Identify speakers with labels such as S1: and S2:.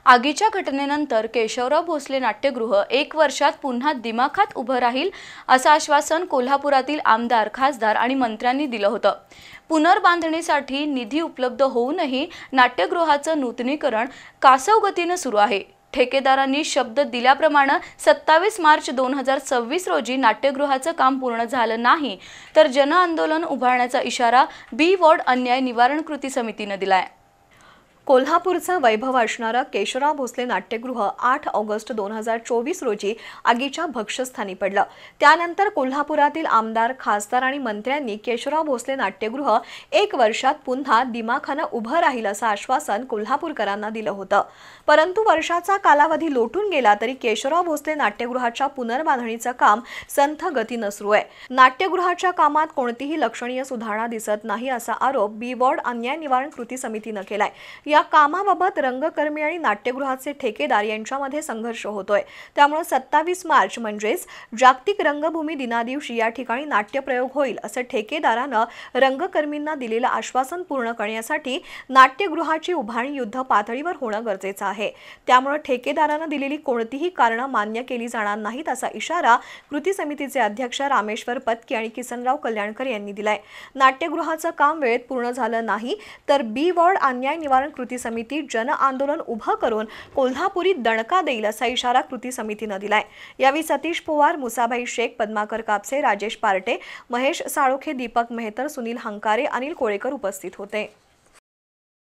S1: आगीच्या घटनेनंतर केशवराव भोसले नाट्यगृह 1 वर्षात पुन्हा दिमाखात उभं राहील असं आश्वासन कोल्हापुरातील आमदार, खासदार आणि मंत्र्यांनी दिलं होतं। पुनर्बांधणीसाठी निधी उपलब्ध होऊनही नाट्यगृहाचं नूतनीकरण कासव गतीनं सुरू आहे। ठेकेदारांनी शब्द दिल्याप्रमाणे 27 मार्च 2026 रोजी नाट्यगृहाचं काम पूर्ण झालं नाही तर जनआंदोलन उभारण्याचा इशारा बी वॉर्ड अन्याय निवारण कृती समितीने दिलाय।
S2: कोल्हापूरचा वैभव असणारं केशवराव भोसले नाट्यगृह 8 ऑगस्ट 2024 रोजी आगीच्या भक्ष्यस्थानी पडलं। त्यानंतर कोल्हापुरातील आमदार, खासदार आणि मंत्र्यांनी केशवराव भोसले नाट्यगृह 1 वर्षात पुन्हा दिमाखानं उभं राहील असं आश्वासन कोल्हापूरकरांना दिलं होतं। परंतु वर्षाचा कालावधी लोटून गेला तरी केशवराव भोसले नाट्यगृहाच्या पुनर्बांधणीचं काम संथ गतीनं सुरू आहे। नाट्यगृहाच्या कामात कोणतीही लक्षणीय सुधारणा दिसत नाही असा आरोप बी वॉर्ड अन्याय निवारण कृती समितीनं केलाय। या कामाबाबत रंगकर्मी आणि नाट्यगृहाचे ठेकेदार यांच्यामध्ये संघर्ष होतोय। त्यामुळे 27 मार्च म्हणजेच जागतिक रंगभूमी दिनादिवशी या ठिकाणी नाट्यप्रयोग होईल असं ठेकेदारानं रंगकर्मींना दिलेलं आश्वासन पूर्ण करण्यासाठी नाट्यगृहाची उभारणी युद्ध पातळीवर होणं गरजेचं आहे। त्यामुळे ठेकेदारानं दिलेली कोणतीही कारणं मान्य केली जाणार नाहीत असा इशारा कृती समितीचे अध्यक्ष रामेश्वर पत्की आणि किसनराव कल्याणकर यांनी दिलाय। नाट्यगृहाचं काम वेळेत पूर्ण झालं नाही तर बी वॉर्ड अन्याय निवारण कृती समिती जन आंदोलन उभं करून कोल्हापुरी दणका देईल असा इशारा कृती समितीने दिलाय। यावेळी सतीश पवार, मुसाभाई शेख, पद्माकर कापसे, राजेश पार्टे, महेश साळोखे, दीपक मेहतर, सुनील हंकारे, अनिल कोळेकर उपस्थित होते।